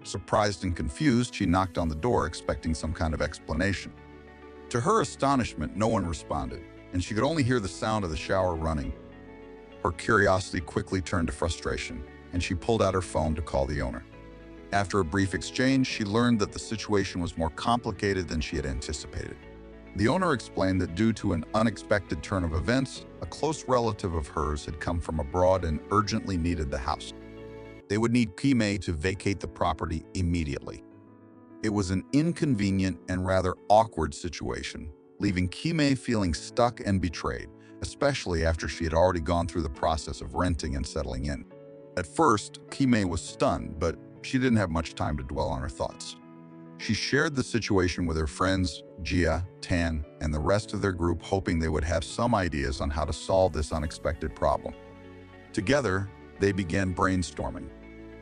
Surprised and confused, she knocked on the door, expecting some kind of explanation. To her astonishment, no one responded, and she could only hear the sound of the shower running. Her curiosity quickly turned to frustration, and she pulled out her phone to call the owner. After a brief exchange, she learned that the situation was more complicated than she had anticipated. The owner explained that due to an unexpected turn of events, a close relative of hers had come from abroad and urgently needed the house. They would need Kimei to vacate the property immediately. It was an inconvenient and rather awkward situation, leaving Kimei feeling stuck and betrayed, especially after she had already gone through the process of renting and settling in. At first, Kimei was stunned, but she didn't have much time to dwell on her thoughts. She shared the situation with her friends, Jia, Tan, and the rest of their group, hoping they would have some ideas on how to solve this unexpected problem. Together, they began brainstorming.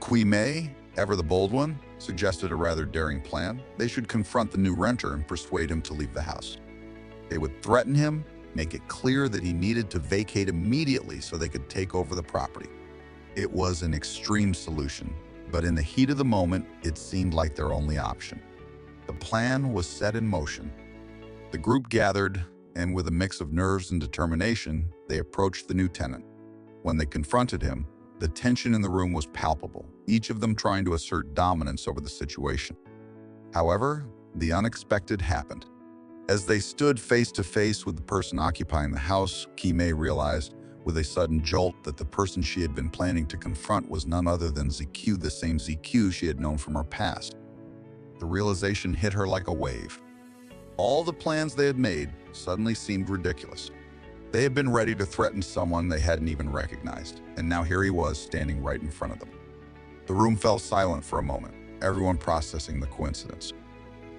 Kui Mei, ever the bold one, suggested a rather daring plan. They should confront the new renter and persuade him to leave the house. They would threaten him, make it clear that he needed to vacate immediately so they could take over the property. It was an extreme solution, but in the heat of the moment, it seemed like their only option. The plan was set in motion. The group gathered, and with a mix of nerves and determination, they approached the new tenant. When they confronted him, the tension in the room was palpable, each of them trying to assert dominance over the situation. However, the unexpected happened. As they stood face to face with the person occupying the house, Kimei realized, with a sudden jolt, that the person she had been planning to confront was none other than ZQ, the same ZQ she had known from her past. The realization hit her like a wave. All the plans they had made suddenly seemed ridiculous. They had been ready to threaten someone they hadn't even recognized, and now here he was standing right in front of them. The room fell silent for a moment, everyone processing the coincidence.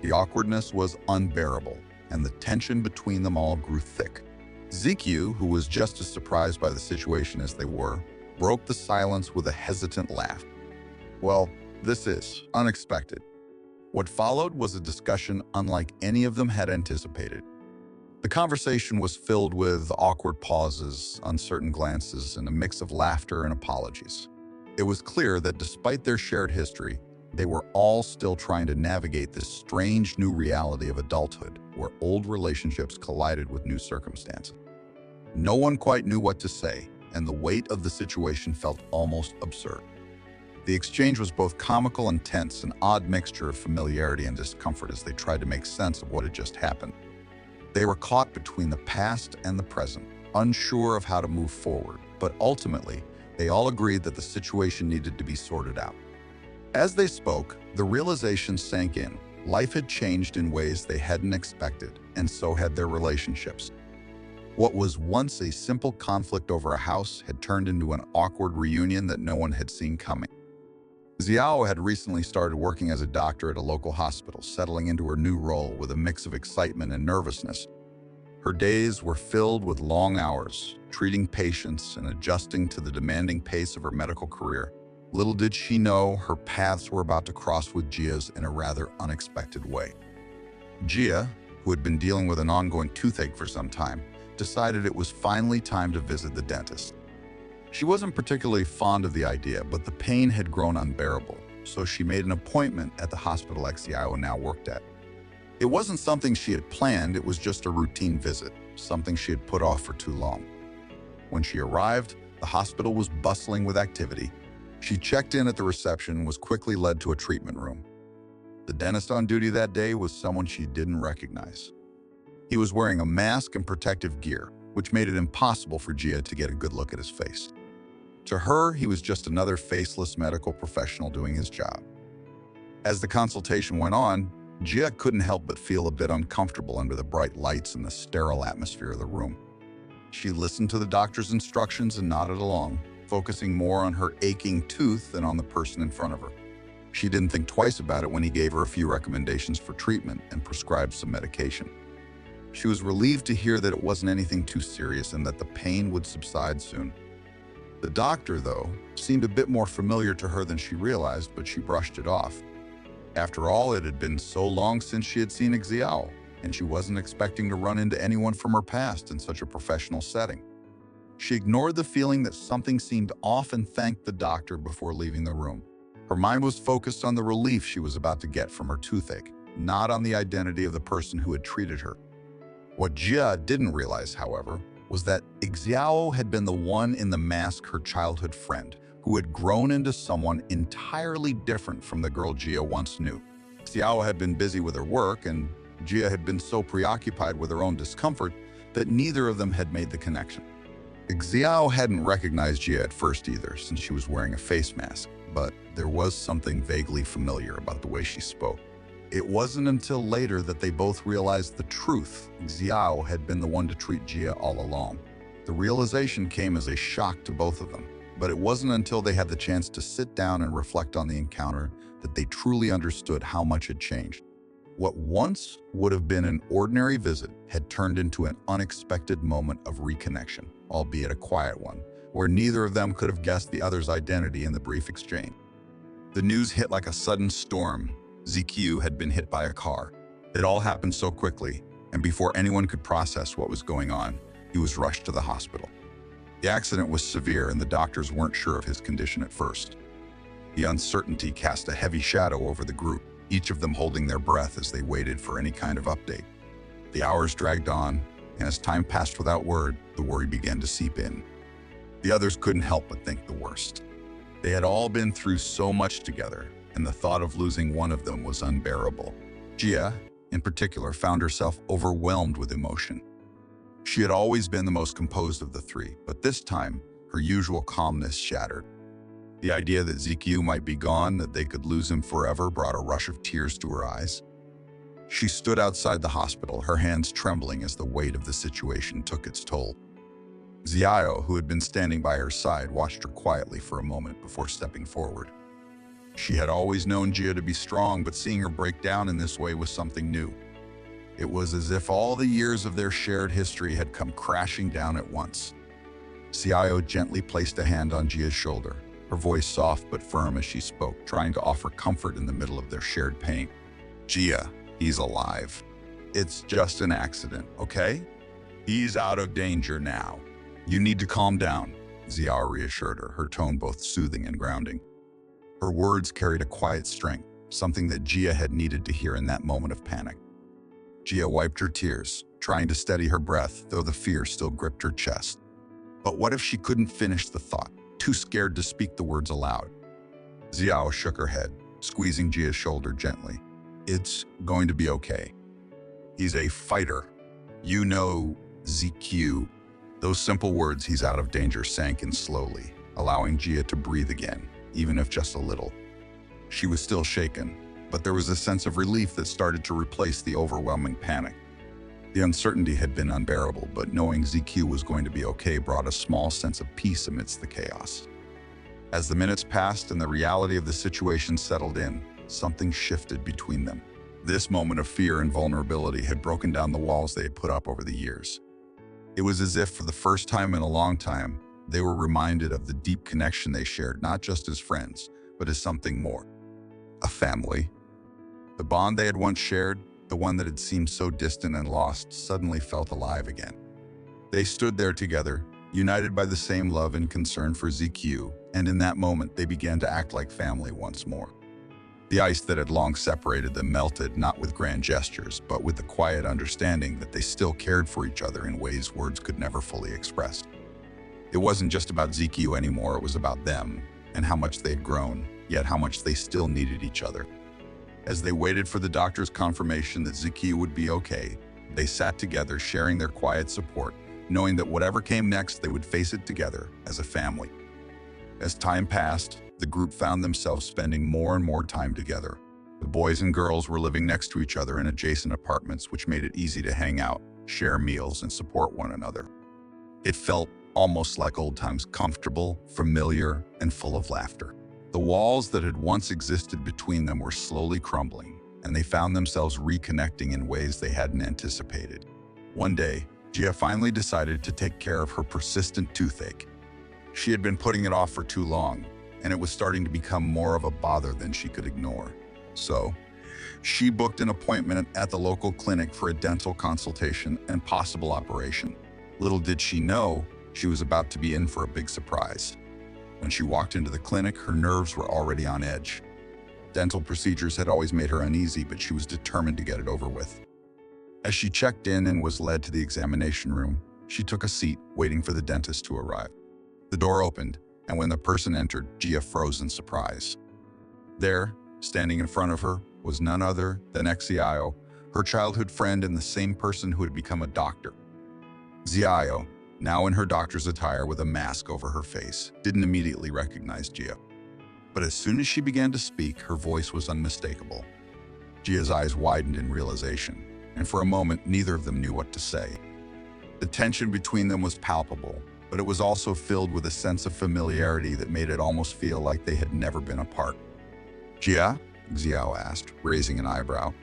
The awkwardness was unbearable, and the tension between them all grew thick. ZQ, who was just as surprised by the situation as they were, broke the silence with a hesitant laugh. Well, this is unexpected. What followed was a discussion unlike any of them had anticipated. The conversation was filled with awkward pauses, uncertain glances, and a mix of laughter and apologies. It was clear that despite their shared history, they were all still trying to navigate this strange new reality of adulthood, where old relationships collided with new circumstances. No one quite knew what to say, and the weight of the situation felt almost absurd. The exchange was both comical and tense, an odd mixture of familiarity and discomfort as they tried to make sense of what had just happened. They were caught between the past and the present, unsure of how to move forward, but ultimately, they all agreed that the situation needed to be sorted out. As they spoke, the realization sank in. Life had changed in ways they hadn't expected, and so had their relationships. What was once a simple conflict over a house had turned into an awkward reunion that no one had seen coming. Xiao had recently started working as a doctor at a local hospital, settling into her new role with a mix of excitement and nervousness. Her days were filled with long hours, treating patients and adjusting to the demanding pace of her medical career. Little did she know her paths were about to cross with Gia's in a rather unexpected way. Gia, who had been dealing with an ongoing toothache for some time, decided it was finally time to visit the dentist. She wasn't particularly fond of the idea, but the pain had grown unbearable, so she made an appointment at the hospital Xiao now worked at. It wasn't something she had planned, it was just a routine visit, something she had put off for too long. When she arrived, the hospital was bustling with activity. She checked in at the reception and was quickly led to a treatment room. The dentist on duty that day was someone she didn't recognize. He was wearing a mask and protective gear, which made it impossible for Gia to get a good look at his face. To her, he was just another faceless medical professional doing his job. As the consultation went on, Gia couldn't help but feel a bit uncomfortable under the bright lights and the sterile atmosphere of the room. She listened to the doctor's instructions and nodded along, focusing more on her aching tooth than on the person in front of her. She didn't think twice about it when he gave her a few recommendations for treatment and prescribed some medication. She was relieved to hear that it wasn't anything too serious and that the pain would subside soon. The doctor, though, seemed a bit more familiar to her than she realized, but she brushed it off. After all, it had been so long since she had seen Xiao, and she wasn't expecting to run into anyone from her past in such a professional setting. She ignored the feeling that something seemed off and thanked the doctor before leaving the room. Her mind was focused on the relief she was about to get from her toothache, not on the identity of the person who had treated her. What Jia didn't realize, however, was that Xiao had been the one in the mask, her childhood friend, who had grown into someone entirely different from the girl Gia once knew. Xiao had been busy with her work, and Gia had been so preoccupied with her own discomfort that neither of them had made the connection. Xiao hadn't recognized Gia at first either, since she was wearing a face mask, but there was something vaguely familiar about the way she spoke. It wasn't until later that they both realized the truth. Xiao had been the one to treat Gia all along. The realization came as a shock to both of them, but it wasn't until they had the chance to sit down and reflect on the encounter that they truly understood how much had changed. What once would have been an ordinary visit had turned into an unexpected moment of reconnection, albeit a quiet one, where neither of them could have guessed the other's identity in the brief exchange. The news hit like a sudden storm. ZQ had been hit by a car. It all happened so quickly, and before anyone could process what was going on, he was rushed to the hospital. The accident was severe, and the doctors weren't sure of his condition at first. The uncertainty cast a heavy shadow over the group, each of them holding their breath as they waited for any kind of update. The hours dragged on, and as time passed without word, the worry began to seep in. The others couldn't help but think the worst. They had all been through so much together, and the thought of losing one of them was unbearable. Gia, in particular, found herself overwhelmed with emotion. She had always been the most composed of the three, but this time, her usual calmness shattered. The idea that ZQ might be gone, that they could lose him forever, brought a rush of tears to her eyes. She stood outside the hospital, her hands trembling as the weight of the situation took its toll. Xiao, who had been standing by her side, watched her quietly for a moment before stepping forward. She had always known Gia to be strong, but seeing her break down in this way was something new. It was as if all the years of their shared history had come crashing down at once. Xiao gently placed a hand on Gia's shoulder, her voice soft but firm as she spoke, trying to offer comfort in the middle of their shared pain. Gia, he's alive. It's just an accident, okay? He's out of danger now. You need to calm down, Xiao reassured her, her tone both soothing and grounding. Her words carried a quiet strength, something that Gia had needed to hear in that moment of panic. Gia wiped her tears, trying to steady her breath, though the fear still gripped her chest. But what if she couldn't finish the thought, too scared to speak the words aloud? Xiao shook her head, squeezing Gia's shoulder gently. It's going to be okay. He's a fighter. You know, ZQ. Those simple words, he's out of danger, sank in slowly, allowing Gia to breathe again, even if just a little. She was still shaken, but there was a sense of relief that started to replace the overwhelming panic. The uncertainty had been unbearable, but knowing ZQ was going to be okay brought a small sense of peace amidst the chaos. As the minutes passed and the reality of the situation settled in, something shifted between them. This moment of fear and vulnerability had broken down the walls they had put up over the years. It was as if, for the first time in a long time, They were reminded of the deep connection they shared, not just as friends, but as something more. A family. The bond they had once shared, the one that had seemed so distant and lost, suddenly felt alive again. They stood there together, united by the same love and concern for ZQ, and in that moment they began to act like family once more. The ice that had long separated them melted, not with grand gestures, but with the quiet understanding that they still cared for each other in ways words could never fully express. It wasn't just about ZQ anymore, it was about them, and how much they had grown, yet how much they still needed each other. As they waited for the doctor's confirmation that ZQ would be okay, they sat together, sharing their quiet support, knowing that whatever came next, they would face it together as a family. As time passed, the group found themselves spending more and more time together. The boys and girls were living next to each other in adjacent apartments, which made it easy to hang out, share meals, and support one another. It felt almost like old times, comfortable, familiar, and full of laughter. The walls that had once existed between them were slowly crumbling, and they found themselves reconnecting in ways they hadn't anticipated. One day, Gia finally decided to take care of her persistent toothache. She had been putting it off for too long, and it was starting to become more of a bother than she could ignore. So, she booked an appointment at the local clinic for a dental consultation and possible operation. Little did she know, she was about to be in for a big surprise. When she walked into the clinic, her nerves were already on edge. Dental procedures had always made her uneasy, but she was determined to get it over with. As she checked in and was led to the examination room, she took a seat, waiting for the dentist to arrive. The door opened, and when the person entered, Gia froze in surprise. There, standing in front of her, was none other than Xiao, her childhood friend and the same person who had become a doctor. Xiao, now in her doctor's attire with a mask over her face, didn't immediately recognize Gia. But as soon as she began to speak, her voice was unmistakable. Gia's eyes widened in realization, and for a moment, neither of them knew what to say. The tension between them was palpable, but it was also filled with a sense of familiarity that made it almost feel like they had never been apart. "Gia?" Xiao asked, raising an eyebrow.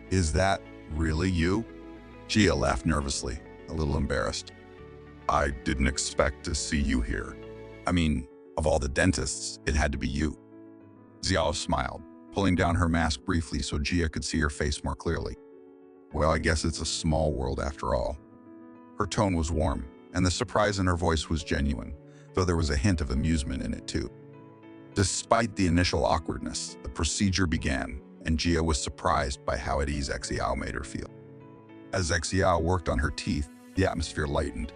"Is that really you?" Gia laughed nervously, a little embarrassed. "I didn't expect to see you here. I mean, of all the dentists, it had to be you." Xiao smiled, pulling down her mask briefly so Gia could see her face more clearly. "Well, I guess it's a small world after all." Her tone was warm, and the surprise in her voice was genuine, though there was a hint of amusement in it too. Despite the initial awkwardness, the procedure began, and Gia was surprised by how at ease Xiao made her feel. As Xiao worked on her teeth, the atmosphere lightened.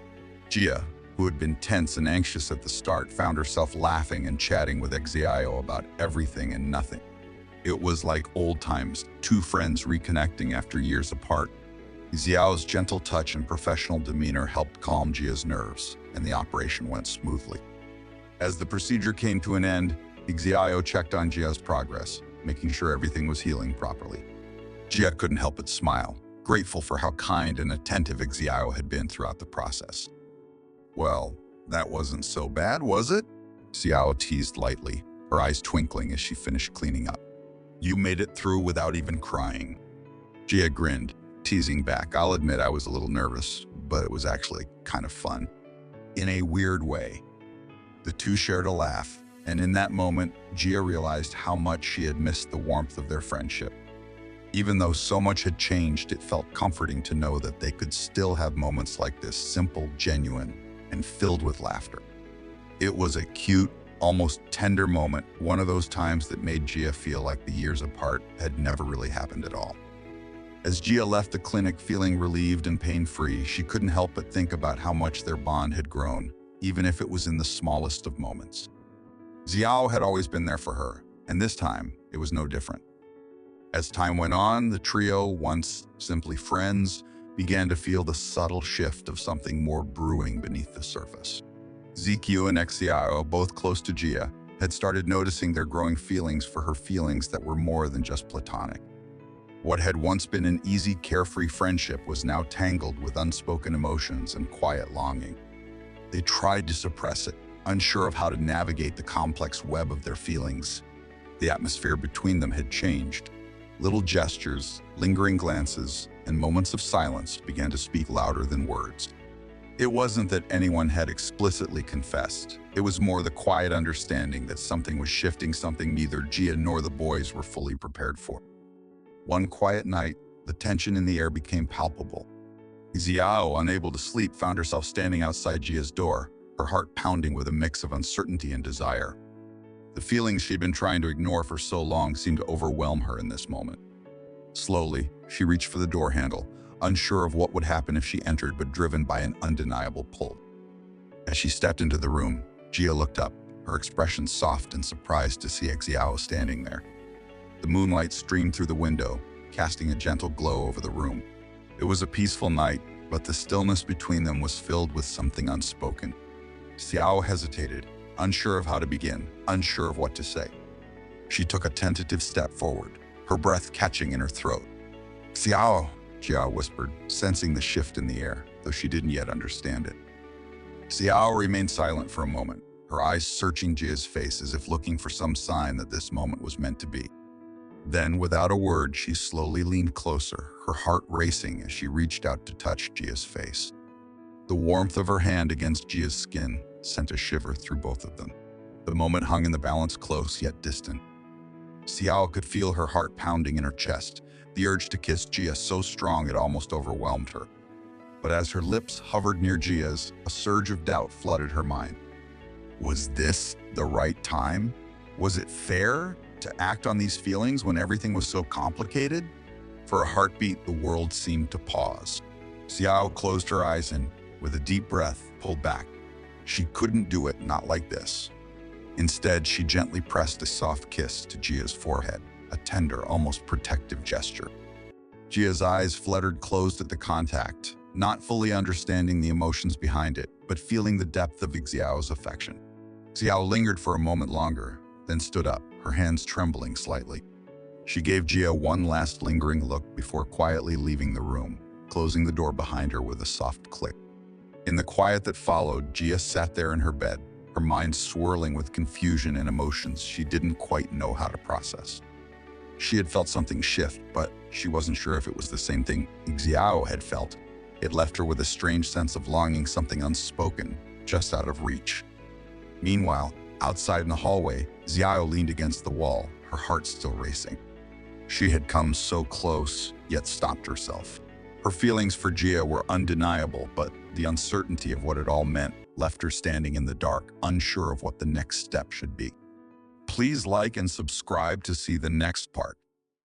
Gia, who had been tense and anxious at the start, found herself laughing and chatting with Xiao about everything and nothing. It was like old times, two friends reconnecting after years apart. Xiao's gentle touch and professional demeanor helped calm Gia's nerves, and the operation went smoothly. As the procedure came to an end, Xiao checked on Gia's progress, making sure everything was healing properly. Gia couldn't help but smile, grateful for how kind and attentive Xiao had been throughout the process. "Well, that wasn't so bad, was it?" Xiao teased lightly, her eyes twinkling as she finished cleaning up. "You made it through without even crying." Gia grinned, teasing back. "I'll admit I was a little nervous, but it was actually kind of fun. In a weird way." The two shared a laugh, and in that moment, Gia realized how much she had missed the warmth of their friendship. Even though so much had changed, it felt comforting to know that they could still have moments like this, simple, genuine, and filled with laughter. It was a cute, almost tender moment, one of those times that made Gia feel like the years apart had never really happened at all. As Gia left the clinic feeling relieved and pain-free, she couldn't help but think about how much their bond had grown, even if it was in the smallest of moments. Xiao had always been there for her, and this time, it was no different. As time went on, the trio, once simply friends, began to feel the subtle shift of something more brewing beneath the surface. ZQ and Xiao, both close to Gia, had started noticing their growing feelings for her, feelings that were more than just platonic. What had once been an easy, carefree friendship was now tangled with unspoken emotions and quiet longing. They tried to suppress it, unsure of how to navigate the complex web of their feelings. The atmosphere between them had changed. Little gestures, lingering glances, and moments of silence began to speak louder than words. It wasn't that anyone had explicitly confessed. It was more the quiet understanding that something was shifting, something neither Jia nor the boys were fully prepared for. One quiet night, the tension in the air became palpable. Xiao, unable to sleep, found herself standing outside Jia's door, her heart pounding with a mix of uncertainty and desire. The feelings she'd been trying to ignore for so long seemed to overwhelm her in this moment. Slowly, she reached for the door handle, unsure of what would happen if she entered, but driven by an undeniable pull. As she stepped into the room, Jia looked up, her expression soft and surprised to see Xiao standing there. The moonlight streamed through the window, casting a gentle glow over the room. It was a peaceful night, but the stillness between them was filled with something unspoken. Xiao hesitated, unsure of how to begin, unsure of what to say. She took a tentative step forward, her breath catching in her throat. "Xiao," Jia whispered, sensing the shift in the air, though she didn't yet understand it. Xiao remained silent for a moment, her eyes searching Jia's face as if looking for some sign that this moment was meant to be. Then, without a word, she slowly leaned closer, her heart racing as she reached out to touch Jia's face. The warmth of her hand against Jia's skin sent a shiver through both of them. The moment hung in the balance, close yet distant. Xiao could feel her heart pounding in her chest, the urge to kiss Jia so strong it almost overwhelmed her. But as her lips hovered near Jia's, a surge of doubt flooded her mind. Was this the right time? Was it fair to act on these feelings when everything was so complicated? For a heartbeat, the world seemed to pause. Xiao closed her eyes and, with a deep breath, pulled back. She couldn't do it, not like this. Instead, she gently pressed a soft kiss to Jia's forehead, a tender, almost protective gesture. Jia's eyes fluttered closed at the contact, not fully understanding the emotions behind it, but feeling the depth of Xiao's affection. Xiao lingered for a moment longer, then stood up, her hands trembling slightly. She gave Jia one last lingering look before quietly leaving the room, closing the door behind her with a soft click. In the quiet that followed, Jia sat there in her bed, her mind swirling with confusion and emotions she didn't quite know how to process. She had felt something shift, but she wasn't sure if it was the same thing Xiao had felt. It left her with a strange sense of longing, something unspoken, just out of reach. Meanwhile, outside in the hallway, Xiao leaned against the wall, her heart still racing. She had come so close, yet stopped herself. Her feelings for Jia were undeniable, but the uncertainty of what it all meant left her standing in the dark, unsure of what the next step should be. Please like and subscribe to see the next part.